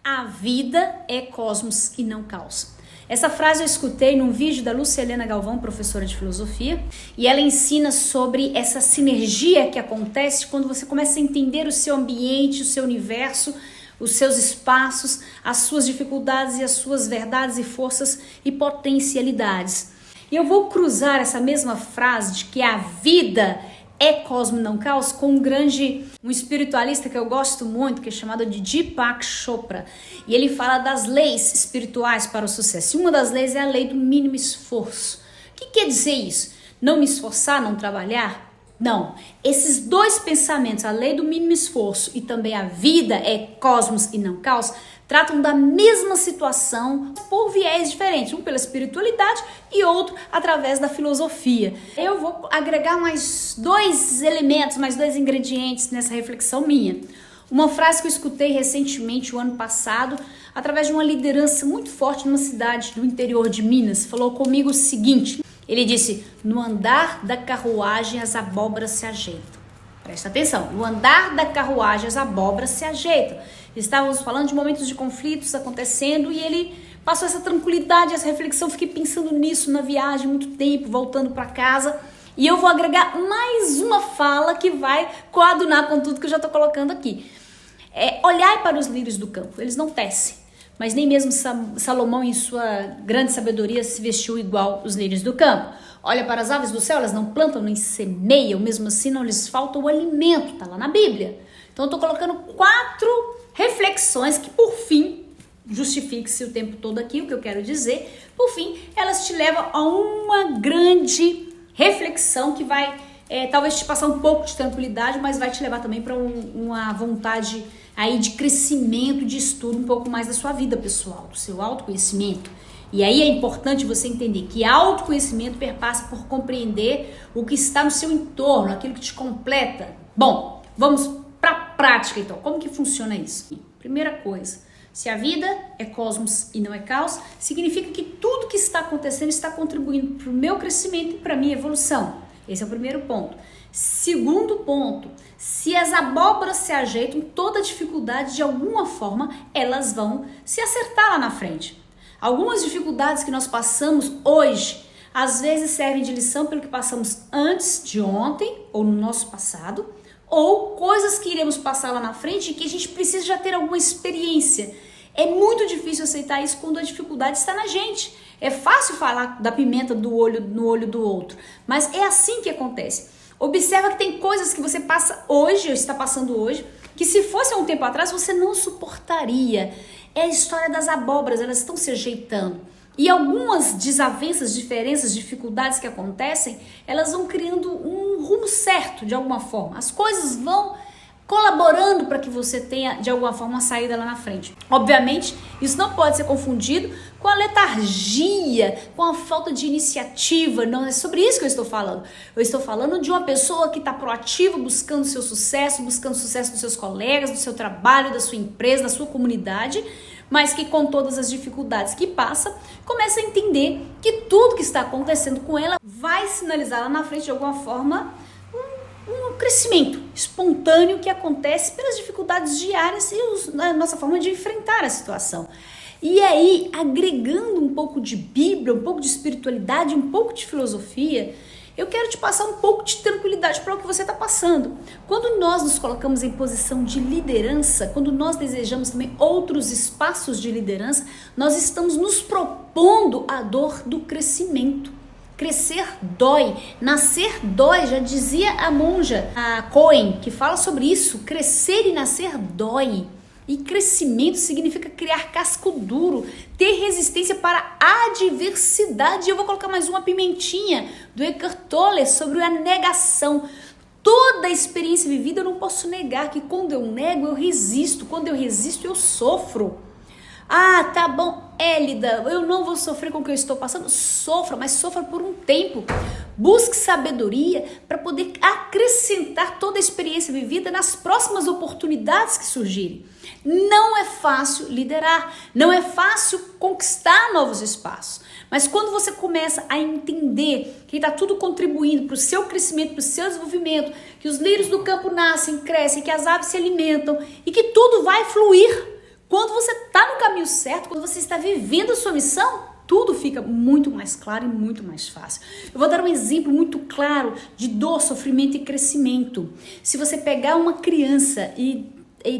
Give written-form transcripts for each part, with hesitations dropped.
A vida é cosmos e não caos. Essa frase eu escutei num vídeo da Lúcia Helena Galvão, professora de filosofia, e ela ensina sobre essa sinergia que acontece quando você começa a entender o seu ambiente, o seu universo, os seus espaços, as suas dificuldades e as suas verdades e forças e potencialidades. E eu vou cruzar essa mesma frase de que a vida é cosmo não caos com um espiritualista que eu gosto muito, que é chamado de Deepak Chopra. E ele fala das leis espirituais para o sucesso. E uma das leis é a lei do mínimo esforço. O que quer dizer isso? Não me esforçar, não trabalhar? Não. Esses dois pensamentos, a lei do mínimo esforço e também a vida é cosmos e não caos, tratam da mesma situação por viés diferentes, um pela espiritualidade e outro através da filosofia. Eu vou agregar mais dois elementos, mais dois ingredientes nessa reflexão minha. Uma frase que eu escutei recentemente, o ano passado, através de uma liderança muito forte numa cidade do interior de Minas, falou comigo o seguinte, ele disse, no andar da carruagem as abóboras se ajeitam. Presta atenção, no andar da carruagem as abóboras se ajeitam. Estávamos falando de momentos de conflitos acontecendo e ele passou essa tranquilidade, essa reflexão. Fiquei pensando nisso na viagem, muito tempo, voltando para casa. E eu vou agregar mais uma fala que vai coadunar com tudo que eu já estou colocando aqui. Olhai para os lírios do campo, eles não tecem, mas nem mesmo Salomão em sua grande sabedoria se vestiu igual os lírios do campo. Olha para as aves do céu, elas não plantam nem semeiam, mesmo assim não lhes falta o alimento, está lá na Bíblia. Então eu estou colocando 4 reflexões que por fim, justifique-se o tempo todo aqui, o que eu quero dizer, por fim, elas te levam a uma grande reflexão que vai talvez te passar um pouco de tranquilidade, mas vai te levar também para uma vontade aí de crescimento, de estudo um pouco mais da sua vida pessoal, do seu autoconhecimento. E aí é importante você entender que autoconhecimento perpassa por compreender o que está no seu entorno, aquilo que te completa. Bom, vamos para a prática então. Como que funciona isso? Primeira coisa, se a vida é cosmos e não é caos, significa que tudo que está acontecendo está contribuindo para o meu crescimento e para a minha evolução. Esse é o primeiro ponto. Segundo ponto, se as abóboras se ajeitam, toda dificuldade de alguma forma elas vão se acertar lá na frente. Algumas dificuldades que nós passamos hoje, às vezes servem de lição pelo que passamos antes de ontem ou no nosso passado, ou coisas que iremos passar lá na frente e que a gente precisa já ter alguma experiência. É muito difícil aceitar isso quando a dificuldade está na gente. É fácil falar da pimenta no olho do outro, mas é assim que acontece. Observa que tem coisas que você passa hoje, ou está passando hoje, que se fosse há um tempo atrás você não suportaria. É a história das abóboras, elas estão se ajeitando. E algumas desavenças, diferenças, dificuldades que acontecem, elas vão criando um rumo certo de alguma forma. As coisas vão colaborando para que você tenha de alguma forma uma saída lá na frente. Obviamente, isso não pode ser confundido com a letargia, com a falta de iniciativa. Não é sobre isso que eu estou falando. Eu estou falando de uma pessoa que está proativa, buscando o seu sucesso, buscando o sucesso dos seus colegas, do seu trabalho, da sua empresa, da sua comunidade, mas que com todas as dificuldades que passa, começa a entender que tudo que está acontecendo com ela vai sinalizar lá na frente de alguma forma um crescimento espontâneo que acontece pelas dificuldades diárias e a nossa forma de enfrentar a situação. E aí, agregando um pouco de Bíblia, um pouco de espiritualidade, um pouco de filosofia, eu quero te passar um pouco de tranquilidade para o que você está passando. Quando nós nos colocamos em posição de liderança, quando nós desejamos também outros espaços de liderança, nós estamos nos propondo a dor do crescimento. Crescer dói, nascer dói, já dizia a monja, a Cohen, que fala sobre isso, crescer e nascer dói. E crescimento significa criar casco duro, ter resistência para a adversidade. Eu vou colocar mais uma pimentinha do Eckhart Tolle sobre a negação. Toda a experiência vivida eu não posso negar que quando eu nego eu resisto, quando eu resisto eu sofro. Ah, tá bom, Élida, eu não vou sofrer com o que eu estou passando. Sofra, mas sofra por um tempo. Busque sabedoria para poder acrescentar toda a experiência vivida nas próximas oportunidades que surgirem. Não é fácil liderar, não é fácil conquistar novos espaços. Mas quando você começa a entender que está tudo contribuindo para o seu crescimento, para o seu desenvolvimento, que os lírios do campo nascem, crescem, que as aves se alimentam e que tudo vai fluir. Quando você está certo, quando você está vivendo a sua missão, tudo fica muito mais claro e muito mais fácil. Eu vou dar um exemplo muito claro de dor, sofrimento e crescimento. Se você pegar uma criança e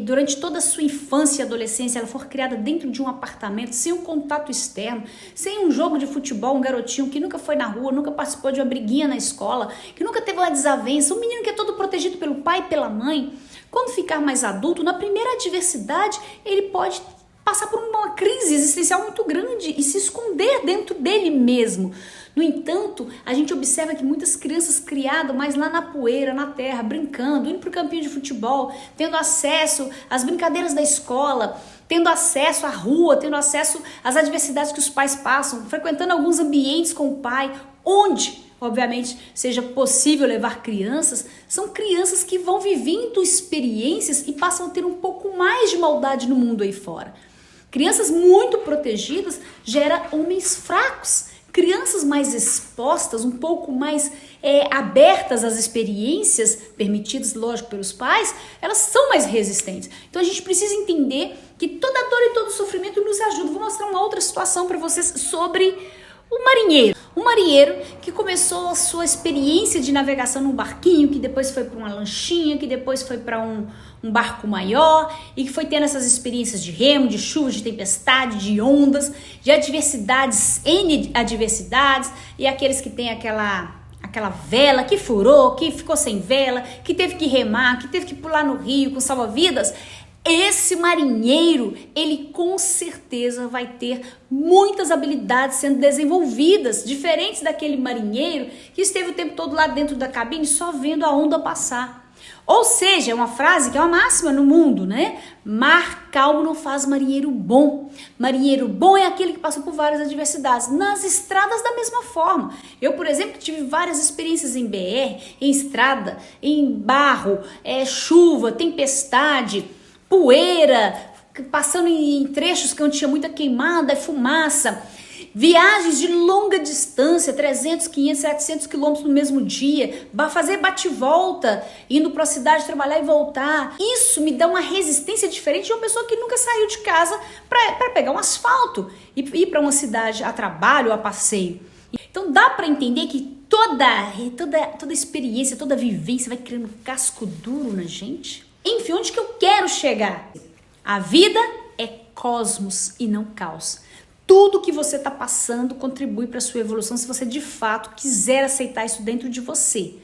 durante toda a sua infância e adolescência ela for criada dentro de um apartamento, sem um contato externo, sem um jogo de futebol, um garotinho que nunca foi na rua, nunca participou de uma briguinha na escola, que nunca teve uma desavença, um menino que é todo protegido pelo pai e pela mãe, quando ficar mais adulto, na primeira adversidade, ele pode passar por uma crise existencial muito grande e se esconder dentro dele mesmo. No entanto, a gente observa que muitas crianças criadas mais lá na poeira, na terra, brincando, indo para o campinho de futebol, tendo acesso às brincadeiras da escola, tendo acesso à rua, tendo acesso às adversidades que os pais passam, frequentando alguns ambientes com o pai, onde, obviamente, seja possível levar crianças, são crianças que vão vivendo experiências e passam a ter um pouco mais de maldade no mundo aí fora. Crianças muito protegidas geram homens fracos. Crianças mais expostas, um pouco mais abertas às experiências, permitidas, lógico, pelos pais, elas são mais resistentes. Então a gente precisa entender que toda dor e todo sofrimento nos ajuda. Vou mostrar uma outra situação para vocês sobre o marinheiro. Um marinheiro que começou a sua experiência de navegação num barquinho, que depois foi para uma lanchinha, que depois foi para um barco maior e que foi tendo essas experiências de remo, de chuva, de tempestade, de ondas, de adversidades, N adversidades, e aqueles que têm aquela vela que furou, que ficou sem vela, que teve que remar, que teve que pular no rio com salva-vidas. Esse marinheiro, ele com certeza vai ter muitas habilidades sendo desenvolvidas, diferentes daquele marinheiro que esteve o tempo todo lá dentro da cabine só vendo a onda passar. Ou seja, é uma frase que é uma máxima no mundo, né? Mar calmo não faz marinheiro bom. Marinheiro bom é aquele que passou por várias adversidades. Nas estradas da mesma forma. Eu, por exemplo, tive várias experiências em BR, em estrada, em barro, chuva, tempestade, poeira, passando em trechos que onde tinha muita queimada, fumaça, viagens de longa distância, 300, 500, 700 quilômetros no mesmo dia, fazer bate-volta, indo para a cidade trabalhar e voltar. Isso me dá uma resistência diferente de uma pessoa que nunca saiu de casa para pegar um asfalto e ir para uma cidade a trabalho, a passeio. Então dá para entender que toda experiência, toda vivência vai criando um casco duro na gente. Enfim, onde que eu quero chegar? A vida é cosmos e não caos. Tudo que você está passando contribui para a sua evolução se você de fato quiser aceitar isso dentro de você.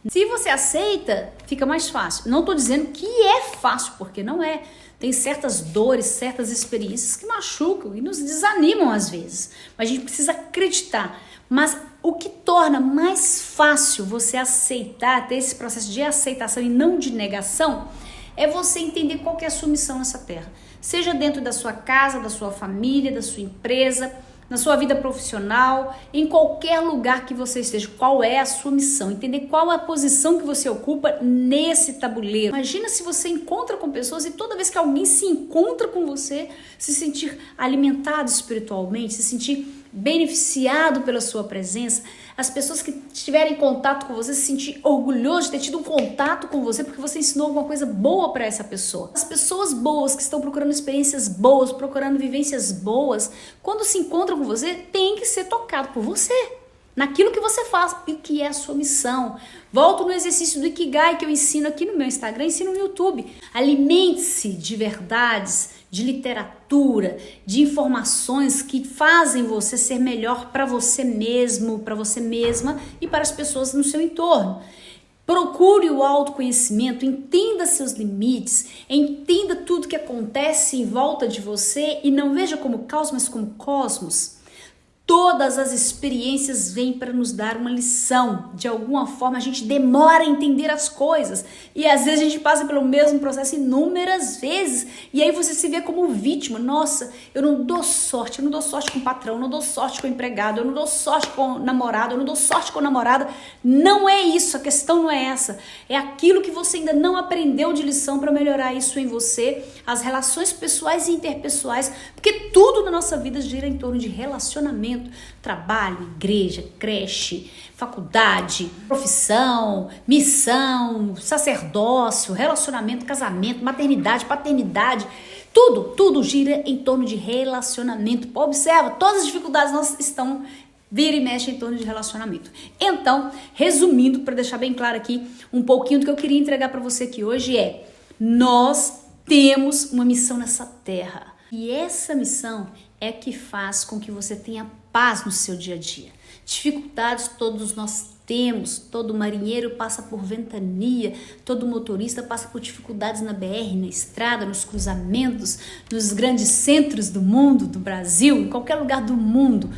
Se você aceita, fica mais fácil. Não estou dizendo que é fácil, porque não é. Tem certas dores, certas experiências que machucam e nos desanimam às vezes. Mas a gente precisa acreditar. Mas o que torna mais fácil você aceitar, ter esse processo de aceitação e não de negação, é você entender qual que é a sua missão nessa terra. Seja dentro da sua casa, da sua família, da sua empresa, na sua vida profissional, em qualquer lugar que você esteja, qual é a sua missão, entender qual é a posição que você ocupa nesse tabuleiro. Imagina se você encontra com pessoas e toda vez que alguém se encontra com você, se sentir alimentado espiritualmente, se sentir beneficiado pela sua presença, as pessoas que estiverem em contato com você se sentir orgulhoso de ter tido um contato com você porque você ensinou alguma coisa boa para essa pessoa. As pessoas boas que estão procurando experiências boas, procurando vivências boas, quando se encontram com você, tem que ser tocado por você, naquilo que você faz e que é a sua missão. Volto no exercício do Ikigai que eu ensino aqui no meu Instagram, ensino no YouTube. Alimente-se de verdades, de literatura, de informações que fazem você ser melhor para você mesmo, para você mesma e para as pessoas no seu entorno. Procure o autoconhecimento, entenda seus limites, entenda tudo que acontece em volta de você e não veja como caos, mas como cosmos. Todas as experiências vêm para nos dar uma lição. De alguma forma a gente demora a entender as coisas e às vezes a gente passa pelo mesmo processo inúmeras vezes e aí você se vê como vítima. Nossa, eu não dou sorte com o patrão, eu não dou sorte com o empregado, eu não dou sorte com o namorado, eu não dou sorte com a namorada. Não é isso, a questão não é essa. É aquilo que você ainda não aprendeu de lição para melhorar isso em você, as relações pessoais e interpessoais, porque tudo na nossa vida gira em torno de relacionamento. Trabalho, igreja, creche, faculdade, profissão, missão, sacerdócio, relacionamento, casamento, maternidade, paternidade. Tudo gira em torno de relacionamento. Pô, observa, todas as dificuldades nossas estão vira e mexe em torno de relacionamento. Então, resumindo, para deixar bem claro aqui, um pouquinho do que eu queria entregar para você aqui hoje é: nós temos uma missão nessa terra. E essa missão é que faz com que você tenha paz no seu dia a dia. Dificuldades todos nós temos, todo marinheiro passa por ventania, todo motorista passa por dificuldades na BR, na estrada, nos cruzamentos, nos grandes centros do mundo, do Brasil, em qualquer lugar do mundo.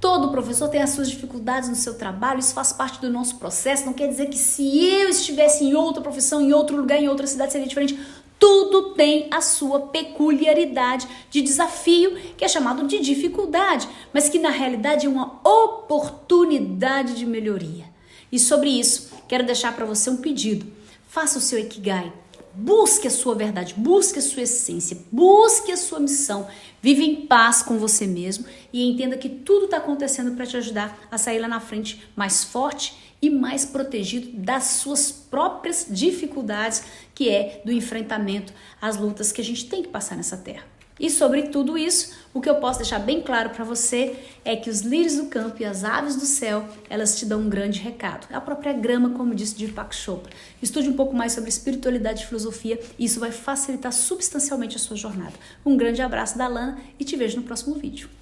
Todo professor tem as suas dificuldades no seu trabalho, isso faz parte do nosso processo. Não quer dizer que se eu estivesse em outra profissão, em outro lugar, em outra cidade, seria diferente. Tudo tem a sua peculiaridade de desafio, que é chamado de dificuldade, mas que na realidade é uma oportunidade de melhoria. E sobre isso, quero deixar para você um pedido. Faça o seu Ikigai. Busque a sua verdade, busque a sua essência, busque a sua missão. Vive em paz com você mesmo e entenda que tudo está acontecendo para te ajudar a sair lá na frente mais forte e mais protegido das suas próprias dificuldades, que é do enfrentamento às lutas que a gente tem que passar nessa terra. E sobre tudo isso, o que eu posso deixar bem claro para você é que os lírios do campo e as aves do céu, elas te dão um grande recado. A própria grama, como disse Deepak Chopra. Estude um pouco mais sobre espiritualidade e filosofia e isso vai facilitar substancialmente a sua jornada. Um grande abraço da Lana e te vejo no próximo vídeo.